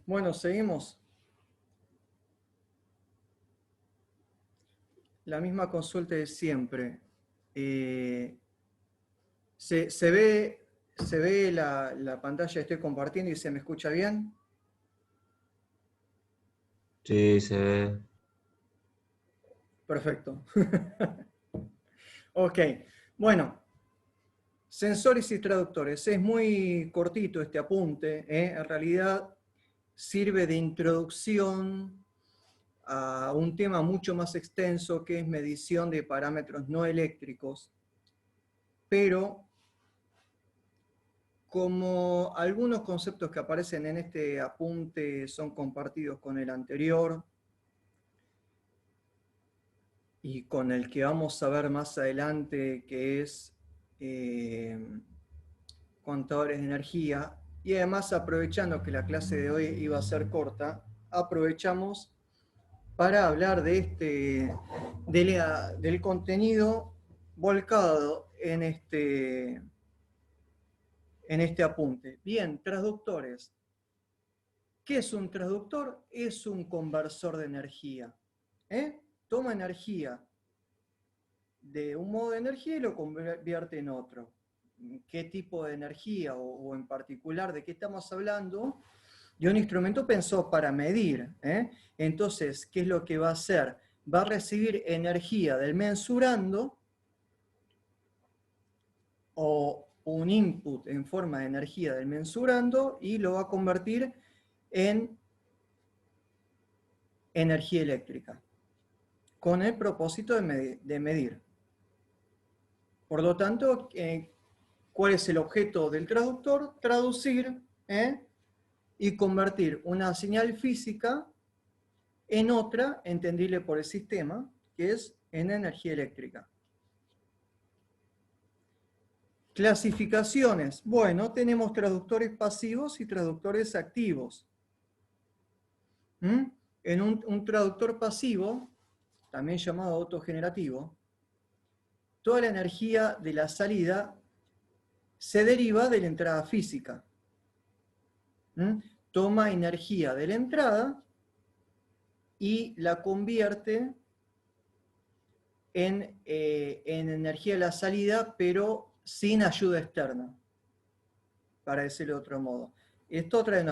Bueno, seguimos. La misma consulta de siempre. Eh, se ve la pantalla que estoy compartiendo y se me escucha bien? Sí, se ve. Perfecto. Ok, bueno, sensores y traductores. Es muy cortito este apunte, ¿eh? En realidad sirve de introducción a un tema mucho más extenso que es medición de parámetros no eléctricos, pero como algunos conceptos que aparecen en este apunte son compartidos con el anterior y con el que vamos a ver más adelante, que es contadores de energía, y además aprovechando que la clase de hoy iba a ser corta, aprovechamos para hablar de del contenido volcado en este apunte. Bien, transductores. ¿Qué es un transductor? Es un conversor de energía. Toma energía de un modo de energía y lo convierte en otro. ¿Qué tipo de energía o en particular de qué estamos hablando? Y un instrumento pensó para medir. Entonces, ¿qué es lo que va a hacer? Va a recibir energía del mensurando o un input en forma de energía del mensurando y lo va a convertir en energía eléctrica, con el propósito de medir. Por lo tanto, ¿cuál es el objeto del traductor? Traducir y convertir una señal física en otra, entendible por el sistema, que es en energía eléctrica. Clasificaciones. Bueno, tenemos traductores pasivos y traductores activos. En un traductor pasivo, también llamado autogenerativo, toda la energía de la salida se deriva de la entrada física. Toma energía de la entrada y la convierte en energía de la salida, pero sin ayuda externa, para decirlo de otro modo. Esto trae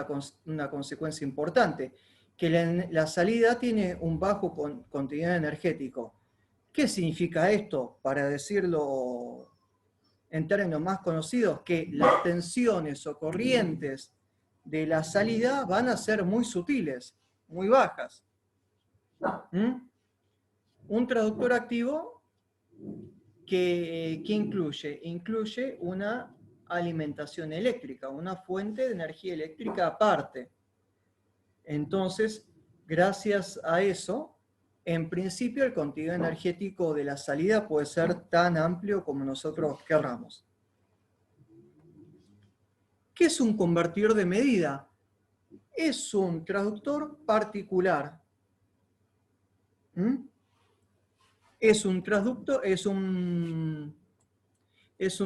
una consecuencia importante, que la salida tiene un bajo contenido energético. ¿Qué significa esto? Para decirlo en términos más conocidos, que las tensiones o corrientes de la salida van a ser muy sutiles, muy bajas. Un traductor activo que incluye? Incluye una alimentación eléctrica, una fuente de energía eléctrica aparte. Entonces, gracias a eso, en principio el contenido energético de la salida puede ser tan amplio como nosotros querramos. ¿Qué es un convertidor de medida? Es un traductor particular. Es un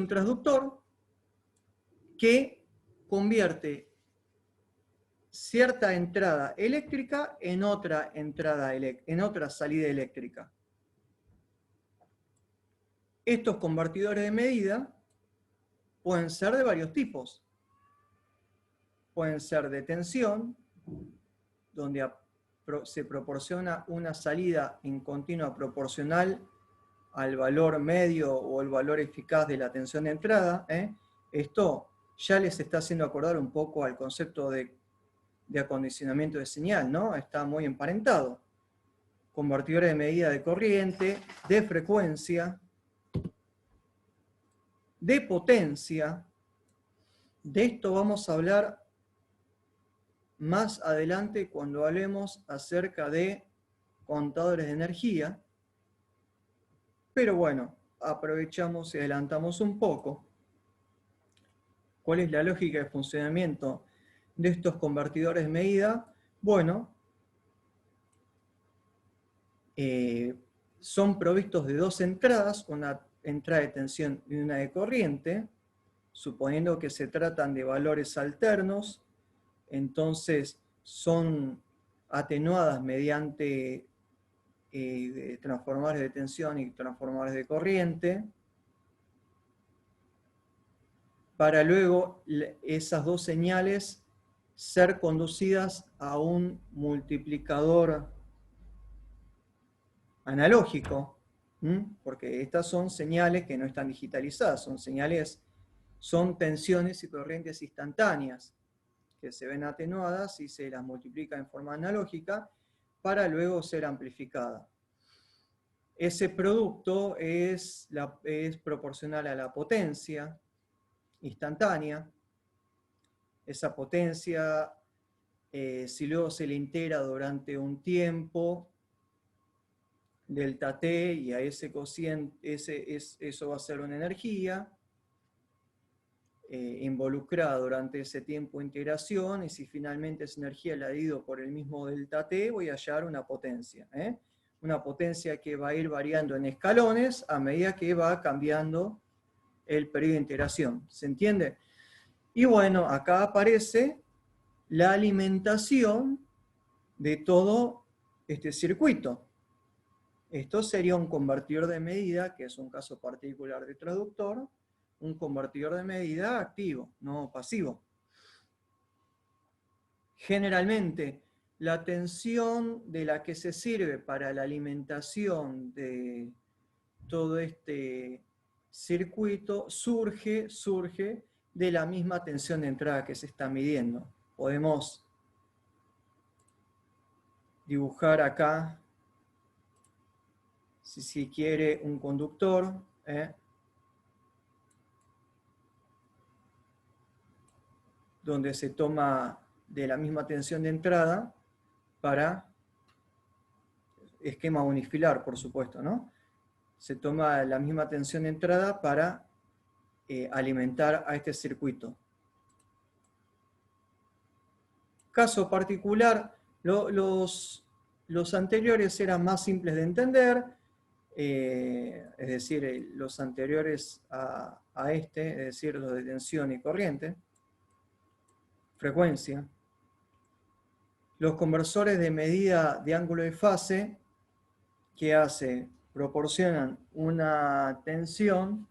transductor que convierte cierta entrada eléctrica en otra salida eléctrica. Estos convertidores de medida pueden ser de varios tipos. Pueden ser de tensión, donde se proporciona una salida en continua proporcional al valor medio o el valor eficaz de la tensión de entrada. Esto ya les está haciendo acordar un poco al concepto de acondicionamiento de señal, ¿no? Está muy emparentado. Convertidores de medida de corriente, de frecuencia, de potencia. De esto vamos a hablar más adelante cuando hablemos acerca de contadores de energía. Pero bueno, aprovechamos y adelantamos un poco. ¿Cuál es la lógica de funcionamiento de estos convertidores de medida? Bueno, son provistos de dos entradas, una entrada de tensión y una de corriente, suponiendo que se tratan de valores alternos, entonces son atenuadas mediante transformadores de tensión y transformadores de corriente, para luego esas dos señales ser conducidas a un multiplicador analógico, porque estas son señales que no están digitalizadas, son tensiones y corrientes instantáneas que se ven atenuadas y se las multiplica en forma analógica para luego ser amplificada. Ese producto es proporcional a la potencia instantánea. Esa potencia, si luego se le integra durante un tiempo, delta T, y a ese cociente, eso va a ser una energía involucrada durante ese tiempo de integración, y si finalmente esa energía la divido por el mismo delta T, voy a hallar una potencia. Una potencia que va a ir variando en escalones a medida que va cambiando el periodo de integración. ¿Se entiende? Y bueno, acá aparece la alimentación de todo este circuito. Esto sería un convertidor de medida, que es un caso particular de traductor, un convertidor de medida activo, no pasivo. Generalmente, la tensión de la que se sirve para la alimentación de todo este circuito surge de la misma tensión de entrada que se está midiendo. Podemos dibujar acá, si quiere, un conductor, donde se toma de la misma tensión de entrada para esquema unifilar, por supuesto, ¿no? Se toma la misma tensión de entrada para alimentar a este circuito. Caso particular, los anteriores eran más simples de entender, es decir, los anteriores a este, es decir, los de tensión y corriente, frecuencia. Los conversores de medida de ángulo de fase, ¿qué hace? Proporcionan una tensión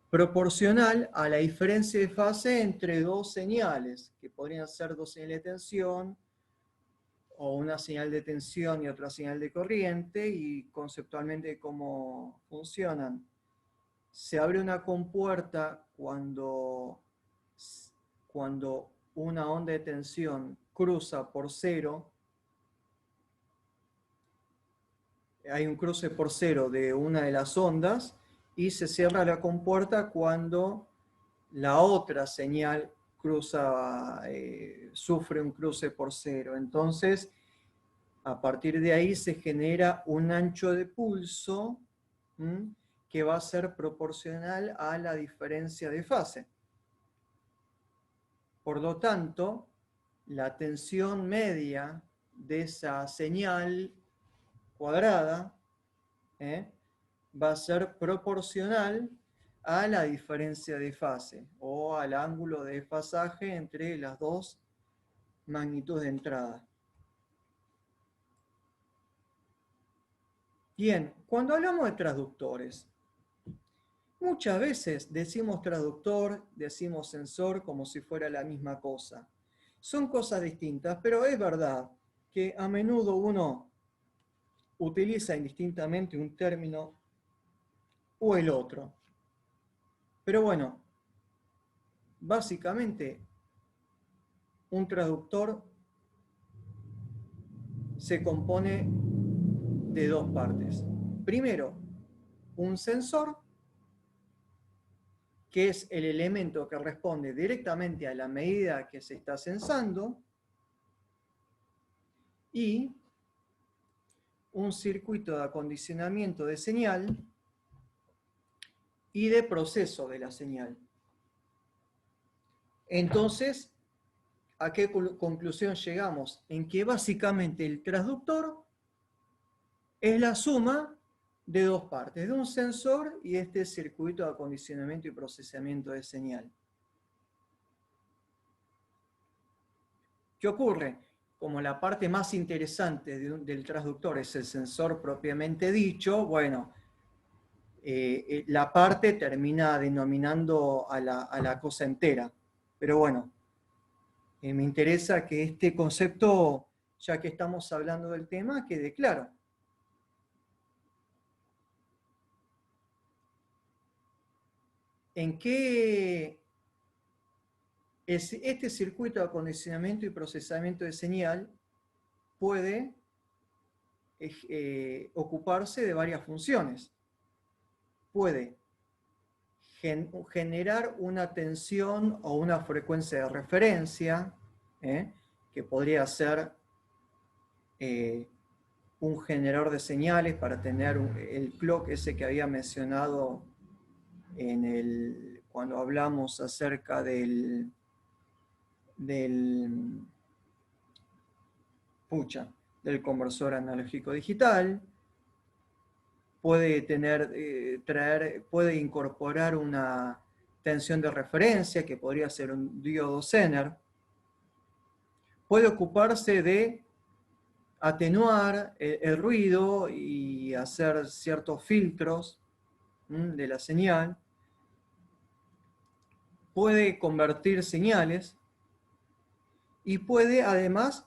proporcional a la diferencia de fase entre dos señales, que podrían ser dos señales de tensión, o una señal de tensión y otra señal de corriente, y conceptualmente cómo funcionan. Se abre una compuerta cuando una onda de tensión cruza por cero. Hay un cruce por cero de una de las ondas, y se cierra la compuerta cuando la otra señal sufre un cruce por cero. Entonces, a partir de ahí se genera un ancho de pulso que va a ser proporcional a la diferencia de fase. Por lo tanto, la tensión media de esa señal cuadrada va a ser proporcional a la diferencia de fase o al ángulo de desfasaje entre las dos magnitudes de entrada. Bien, cuando hablamos de transductores, muchas veces decimos transductor, decimos sensor como si fuera la misma cosa. Son cosas distintas, pero es verdad que a menudo uno utiliza indistintamente un término o el otro. Pero bueno, básicamente un transductor se compone de dos partes. Primero, un sensor, que es el elemento que responde directamente a la medida que se está sensando, y un circuito de acondicionamiento de señal y de proceso de la señal. Entonces, ¿a qué conclusión llegamos? En que básicamente el transductor es la suma de dos partes, de un sensor y este circuito de acondicionamiento y procesamiento de señal. ¿Qué ocurre? Como la parte más interesante del transductor es el sensor propiamente dicho, bueno, la parte termina denominando a la cosa entera. Pero bueno, me interesa que este concepto, ya que estamos hablando del tema, quede claro. ¿En qué este circuito de acondicionamiento y procesamiento de señal puede ocuparse de varias funciones? Puede generar una tensión o una frecuencia de referencia, que podría ser un generador de señales para tener el clock ese que había mencionado cuando hablamos acerca del conversor analógico digital. Puede puede incorporar una tensión de referencia, que podría ser un diodo Zener. Puede ocuparse de atenuar el ruido y hacer ciertos filtros de la señal. Puede convertir señales y puede además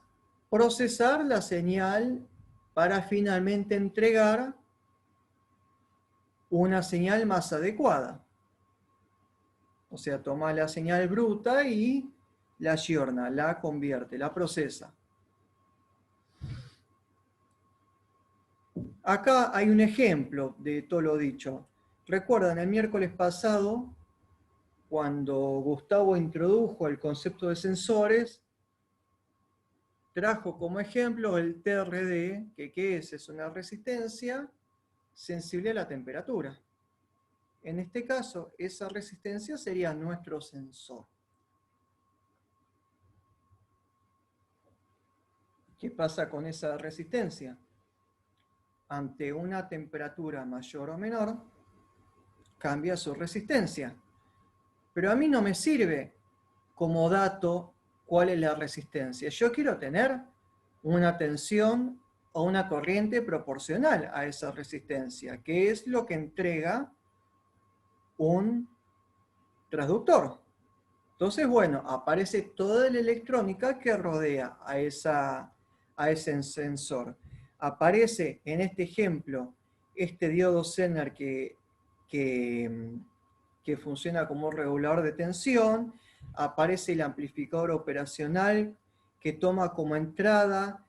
procesar la señal para finalmente entregar una señal más adecuada. O sea, toma la señal bruta y la ayorna, la convierte, la procesa. Acá hay un ejemplo de todo lo dicho. ¿Recuerdan el miércoles pasado, cuando Gustavo introdujo el concepto de sensores, trajo como ejemplo el TRD, que ¿qué es? Es una resistencia sensible a la temperatura. En este caso, esa resistencia sería nuestro sensor. ¿Qué pasa con esa resistencia? Ante una temperatura mayor o menor, cambia su resistencia. Pero a mí no me sirve como dato cuál es la resistencia. Yo quiero tener una tensión o una corriente proporcional a esa resistencia, que es lo que entrega un transductor. Entonces, bueno, aparece toda la electrónica que rodea a ese sensor. Aparece en este ejemplo este diodo Zener que funciona como regulador de tensión. Aparece el amplificador operacional que toma como entrada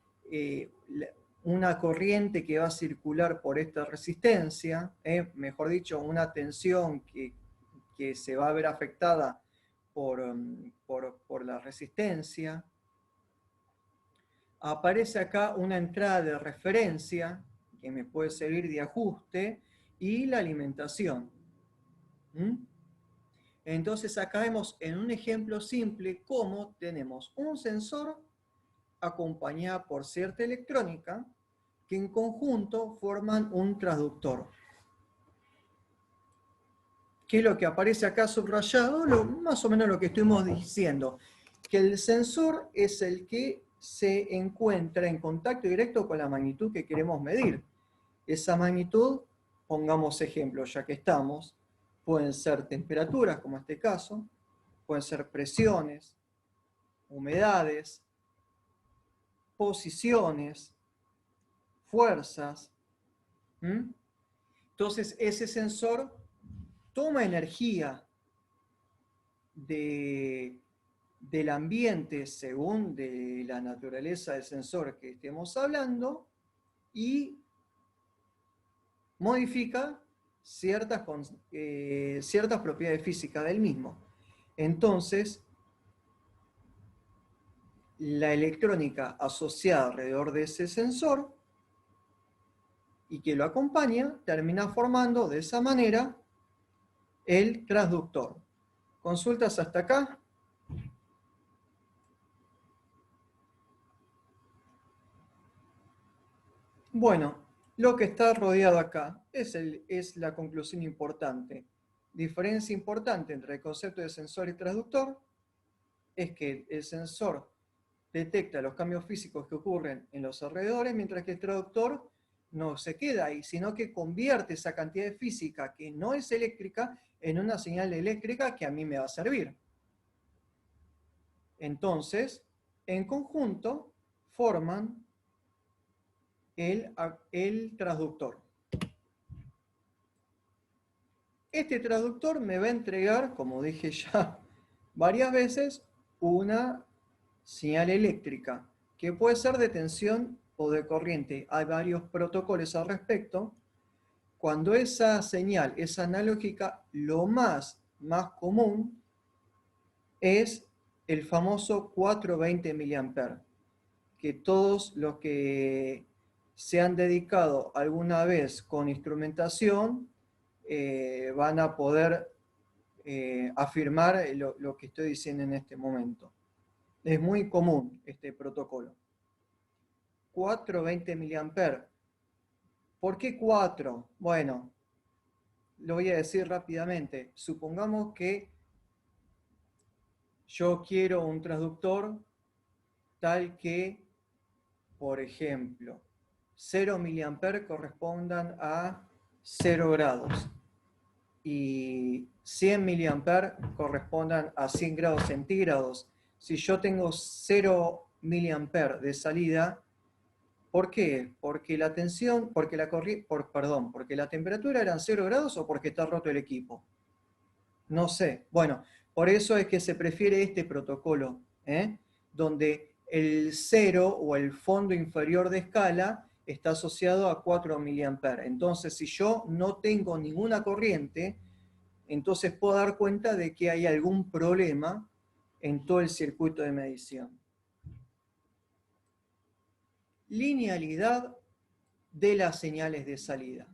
una corriente que va a circular por esta resistencia, mejor dicho, una tensión que se va a ver afectada por la resistencia. Aparece acá una entrada de referencia que me puede servir de ajuste y la alimentación. Entonces acá vemos en un ejemplo simple cómo tenemos un sensor acompañado por cierta electrónica que en conjunto forman un transductor. ¿Qué es lo que aparece acá subrayado? Más o menos lo que estuvimos diciendo, que el sensor es el que se encuentra en contacto directo con la magnitud que queremos medir. Esa magnitud, pongamos ejemplo, ya que estamos, pueden ser temperaturas, como en este caso, pueden ser presiones, humedades, posiciones, fuerzas. Entonces, ese sensor toma energía del ambiente según de la naturaleza del sensor que estemos hablando y modifica ciertas propiedades físicas del mismo. Entonces, la electrónica asociada alrededor de ese sensor y que lo acompaña termina formando de esa manera el transductor. ¿Consultas hasta acá? Bueno, lo que está rodeado acá es la conclusión importante. Diferencia importante entre el concepto de sensor y transductor es que el sensor detecta los cambios físicos que ocurren en los alrededores, mientras que el traductor no se queda ahí, sino que convierte esa cantidad de física que no es eléctrica en una señal eléctrica que a mí me va a servir. Entonces, en conjunto, forman el transductor. Este transductor me va a entregar, como dije ya varias veces, una señal eléctrica, que puede ser de tensión o de corriente. Hay varios protocolos al respecto. Cuando esa señal es analógica, lo más común es el famoso 420 mA, que todos los que se han dedicado alguna vez con instrumentación van a poder afirmar lo que estoy diciendo en este momento. Es muy común este protocolo. 420 mA. ¿Por qué 4? Bueno, lo voy a decir rápidamente. Supongamos que yo quiero un transductor tal que, por ejemplo, 0 mA correspondan a 0 grados y 100 mA correspondan a 100 grados centígrados. Si yo tengo 0 mA de salida, ¿por qué? Porque la tensión, porque la temperatura eran 0 grados o porque está roto el equipo. No sé. Bueno, por eso es que se prefiere este protocolo, donde el 0 o el fondo inferior de escala está asociado a 4 mA. Entonces, si yo no tengo ninguna corriente, entonces puedo dar cuenta de que hay algún problema en todo el circuito de medición. Linealidad de las señales de salida.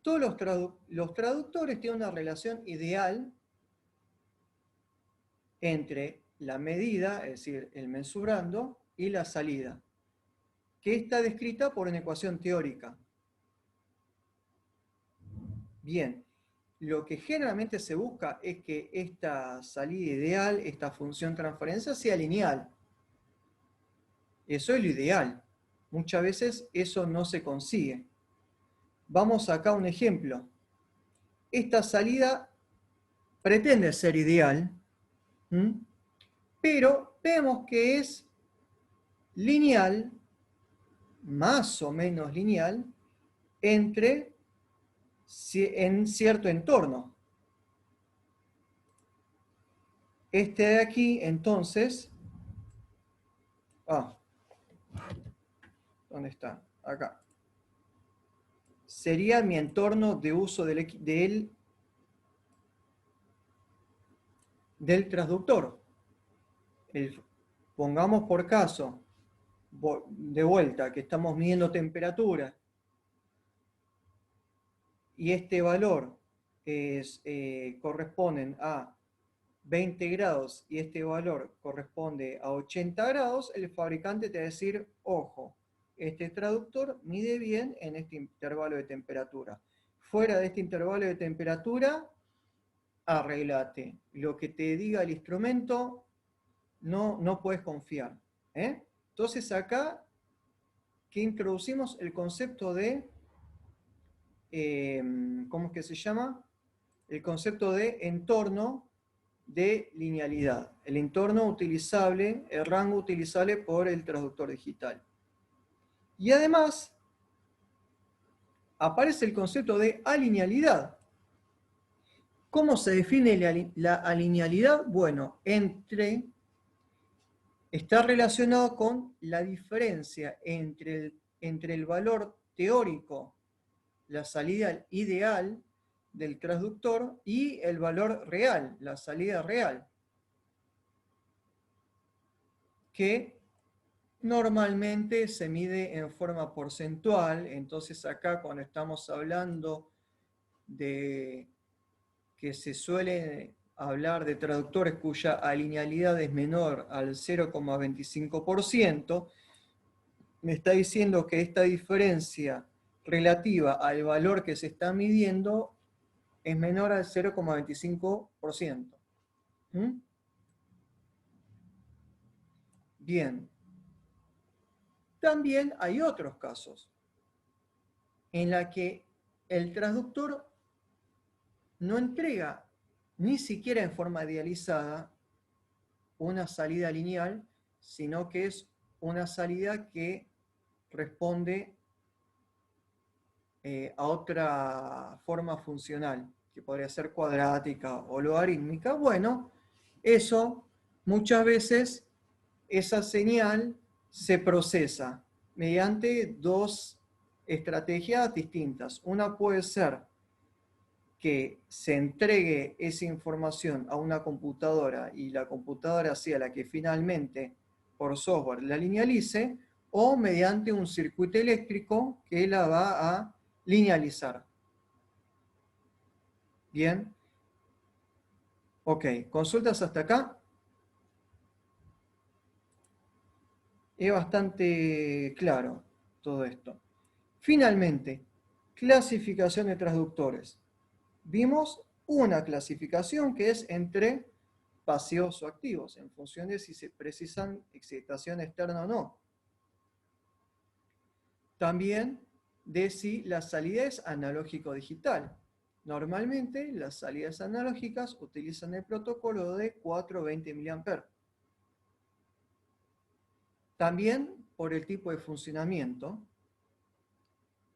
Todos los traductores tienen una relación ideal entre la medida, es decir, el mensurando, y la salida, que está descrita por una ecuación teórica. Bien, lo que generalmente se busca es que esta salida ideal, esta función transferencia, sea lineal. Eso es lo ideal. Muchas veces eso no se consigue. Vamos acá a un ejemplo. Esta salida pretende ser ideal, pero vemos que es lineal, más o menos lineal, en cierto entorno. Este de aquí, entonces, ¿dónde está? Acá. Sería mi entorno de uso del transductor. Pongamos por caso, de vuelta, que estamos midiendo temperatura y este valor corresponden a 20 grados y este valor corresponde a 80 grados, el fabricante te va a decir, ojo, este traductor mide bien en este intervalo de temperatura. Fuera de este intervalo de temperatura, arreglate. Lo que te diga el instrumento, no puedes confiar. Entonces acá, que introducimos el concepto de, ¿cómo es que se llama? El concepto de entorno de linealidad. El entorno utilizable, el rango utilizable por el traductor digital. Y además, aparece el concepto de alinealidad. ¿Cómo se define la alinealidad? Bueno, está relacionado con la diferencia entre el valor teórico, la salida ideal del transductor, y el valor real, la salida real, que normalmente se mide en forma porcentual. Entonces acá, cuando estamos hablando de que se suele hablar de traductores cuya alinealidad es menor al 0,25%, me está diciendo que esta diferencia relativa al valor que se está midiendo es menor al 0,25%. Bien. También hay otros casos en la que el transductor no entrega ni siquiera en forma idealizada una salida lineal, sino que es una salida que responde a otra forma funcional, que podría ser cuadrática o logarítmica. Bueno, eso muchas veces, esa señal se procesa mediante dos estrategias distintas. Una puede ser que se entregue esa información a una computadora y la computadora sea la que finalmente por software la linealice, o mediante un circuito eléctrico que la va a linealizar. Bien. Ok, ¿consultas hasta acá? Es bastante claro todo esto. Finalmente, clasificación de transductores. Vimos una clasificación que es entre pasivos o activos, en función de si se precisan excitación externa o no. También de si la salida es analógico-digital. Normalmente las salidas analógicas utilizan el protocolo de 420 mA. También por el tipo de funcionamiento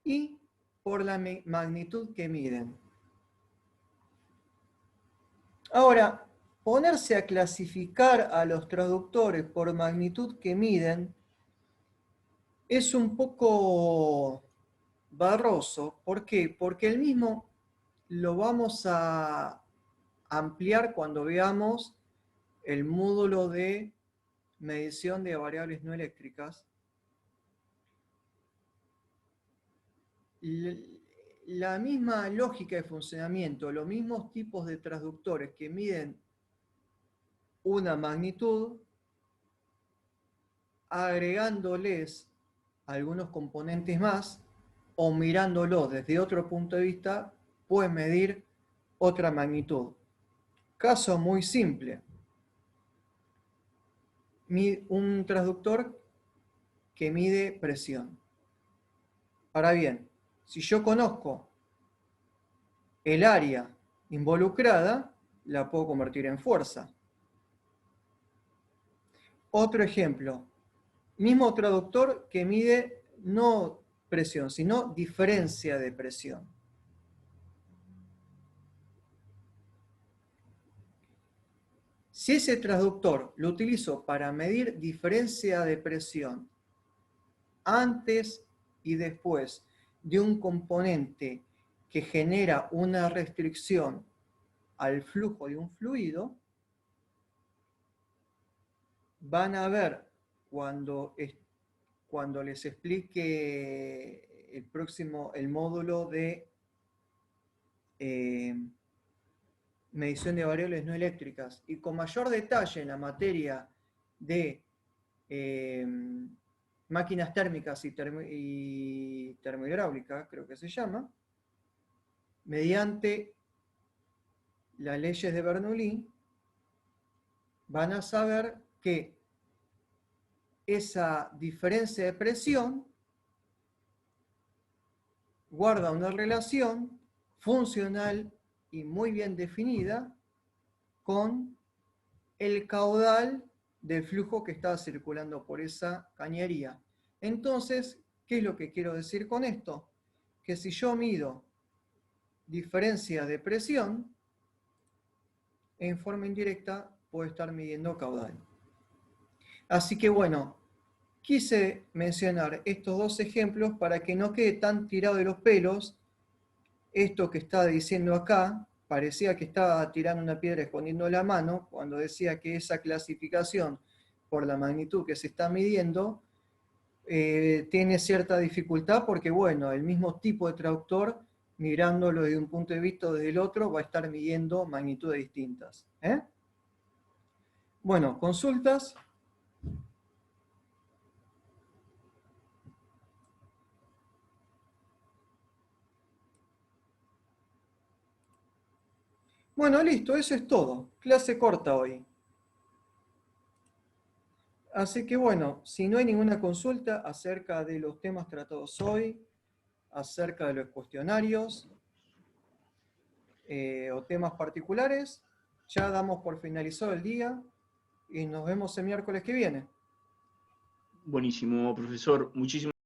y por la magnitud que miden. Ahora, ponerse a clasificar a los transductores por magnitud que miden es un poco barroso. ¿Por qué? Porque el mismo lo vamos a ampliar cuando veamos el módulo de medición de variables no eléctricas. La misma lógica de funcionamiento, los mismos tipos de transductores que miden una magnitud, agregándoles algunos componentes más o mirándolo desde otro punto de vista, pueden medir otra magnitud. Caso muy simple. Un transductor que mide presión. Ahora bien, si yo conozco el área involucrada, la puedo convertir en fuerza. Otro ejemplo, mismo transductor que mide no presión, sino diferencia de presión. Si ese transductor lo utilizo para medir diferencia de presión antes y después de un componente que genera una restricción al flujo de un fluido, van a ver cuando les explique el módulo de medición de variables no eléctricas y con mayor detalle en la materia de máquinas térmicas y termohidráulica, creo que se llama, mediante las leyes de Bernoulli, van a saber que esa diferencia de presión guarda una relación funcional y muy bien definida con el caudal del flujo que está circulando por esa cañería. Entonces, ¿qué es lo que quiero decir con esto? Que si yo mido diferencia de presión, en forma indirecta puedo estar midiendo caudal. Así que bueno, quise mencionar estos dos ejemplos para que no quede tan tirado de los pelos esto que está diciendo acá. Parecía que estaba tirando una piedra escondiendo la mano cuando decía que esa clasificación por la magnitud que se está midiendo tiene cierta dificultad porque, bueno, el mismo tipo de traductor, mirándolo desde un punto de vista o desde el otro, va a estar midiendo magnitudes distintas. Bueno, consultas. Bueno, listo, eso es todo. Clase corta hoy. Así que bueno, si no hay ninguna consulta acerca de los temas tratados hoy, acerca de los cuestionarios o temas particulares, ya damos por finalizado el día y nos vemos el miércoles que viene. Buenísimo, profesor. Muchísimas